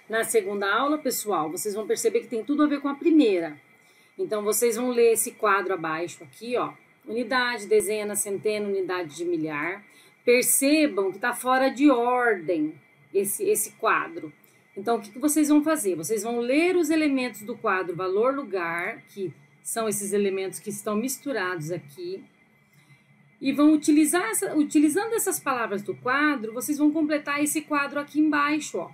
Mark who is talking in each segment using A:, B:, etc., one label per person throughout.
A: Na segunda aula, pessoal, vocês vão perceber que tem tudo a ver com a primeira. Então, vocês vão ler esse quadro abaixo aqui, ó. Unidade, dezena, centena, unidade de milhar. Percebam que está fora de ordem esse quadro. Então, o que vocês vão fazer? Vocês vão ler os elementos do quadro valor, lugar, que são esses elementos que estão misturados aqui. E vão utilizando essas palavras do quadro, vocês vão completar esse quadro aqui embaixo, ó.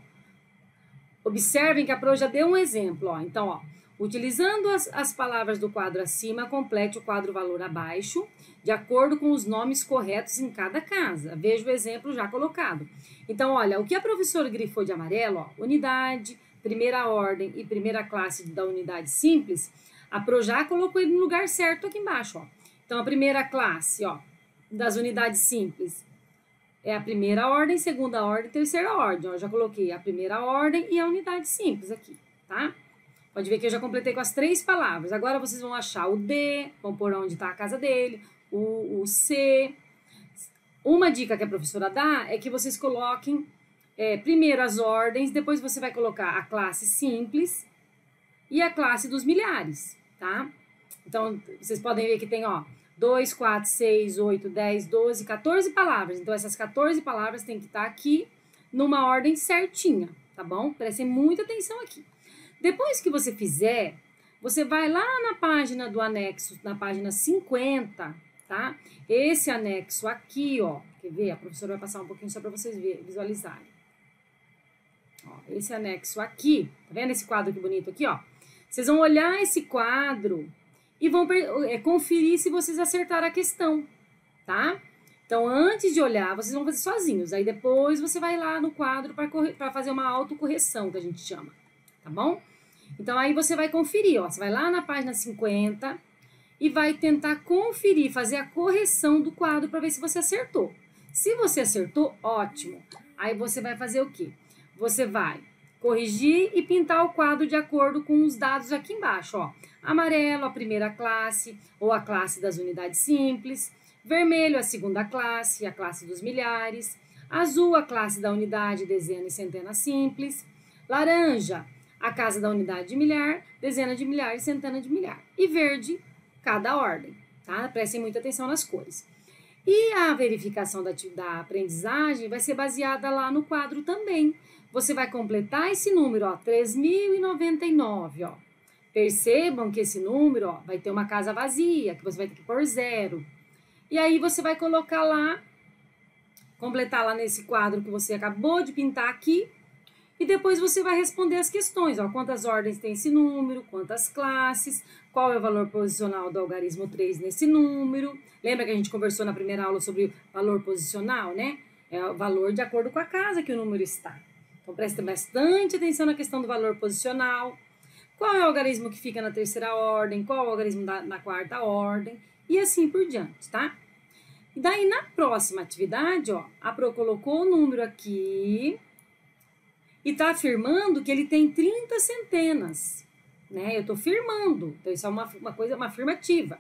A: Observem que a Pro já deu um exemplo, ó. Então, ó, utilizando as palavras do quadro acima, complete o quadro valor abaixo, de acordo com os nomes corretos em cada casa. Veja o exemplo já colocado. Então, olha, o que a professora grifou de amarelo, ó, unidade, primeira ordem e primeira classe da unidade simples, a Pro já colocou ele no lugar certo aqui embaixo, ó. Então, a primeira classe, ó, das unidades simples é a primeira ordem, segunda ordem, terceira ordem. Ó, eu já coloquei a primeira ordem e a unidade simples aqui, tá? Pode ver que eu já completei com as 3 palavras. Agora vocês vão achar o D, vão pôr onde está a casa dele, o C. Uma dica que a professora dá é que vocês coloquem primeiro as ordens, depois você vai colocar a classe simples e a classe dos milhares, tá? Então, vocês podem ver que tem, ó, 2, 4, 6, 8, 10, 12, 14 palavras. Então, essas 14 palavras têm que estar aqui numa ordem certinha, tá bom? Prestem muita atenção aqui. Depois que você fizer, você vai lá na página do anexo, na página 50, tá? Esse anexo aqui, ó, quer ver? A professora vai passar um pouquinho só para vocês visualizarem. Ó, esse anexo aqui, tá vendo esse quadro que bonito aqui, ó? Vocês vão olhar esse quadro e vão conferir se vocês acertaram a questão, tá? Então, antes de olhar, vocês vão fazer sozinhos. Aí, depois, você vai lá no quadro para fazer uma autocorreção, que a gente chama, tá bom? Então, aí você vai conferir, ó. Você vai lá na página 50 e vai tentar conferir, fazer a correção do quadro para ver se você acertou. Se você acertou, ótimo. Aí, você vai fazer o quê? Você vai corrigir e pintar o quadro de acordo com os dados aqui embaixo, ó. Amarelo, a primeira classe, ou a classe das unidades simples. Vermelho, a segunda classe, a classe dos milhares. Azul, a classe da unidade, dezena e centena simples. Laranja, a casa da unidade de milhar, dezena de milhar e centena de milhar. E verde, cada ordem, tá? Prestem muita atenção nas cores. E a verificação da aprendizagem vai ser baseada lá no quadro também. Você vai completar esse número, ó, 3.099, ó. Percebam que esse número, ó, vai ter uma casa vazia, que você vai ter que pôr 0. E aí você vai colocar lá, completar lá nesse quadro que você acabou de pintar aqui, e depois você vai responder as questões, ó, quantas ordens tem esse número, quantas classes, qual é o valor posicional do algarismo 3 nesse número. Lembra que a gente conversou na primeira aula sobre valor posicional, né? É o valor de acordo com a casa que o número está. Então, prestem bastante atenção na questão do valor posicional. Qual é o algarismo que fica na terceira ordem, qual é o algarismo na quarta ordem, e assim por diante, tá? E daí, na próxima atividade, ó, a Pro colocou o número aqui e tá afirmando que ele tem 30 centenas, né? Eu tô afirmando, então isso é uma afirmativa.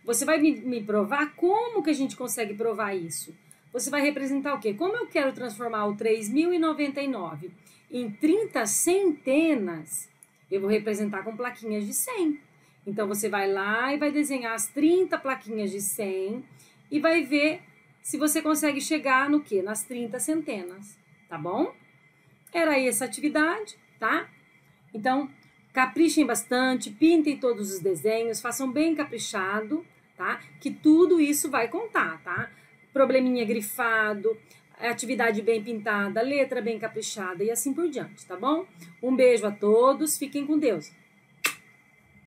A: Você vai me provar como que a gente consegue provar isso. Você vai representar o quê? Como eu quero transformar o 3.099 em 30 centenas, eu vou representar com plaquinhas de 100. Então, você vai lá e vai desenhar as 30 plaquinhas de 100 e vai ver se você consegue chegar no quê? Nas 30 centenas, tá bom? Era aí essa atividade, tá? Então, caprichem bastante, pintem todos os desenhos, façam bem caprichado, tá? Que tudo isso vai contar, tá? Probleminha grifado, atividade bem pintada, letra bem caprichada e assim por diante, tá bom? Um beijo a todos, fiquem com Deus.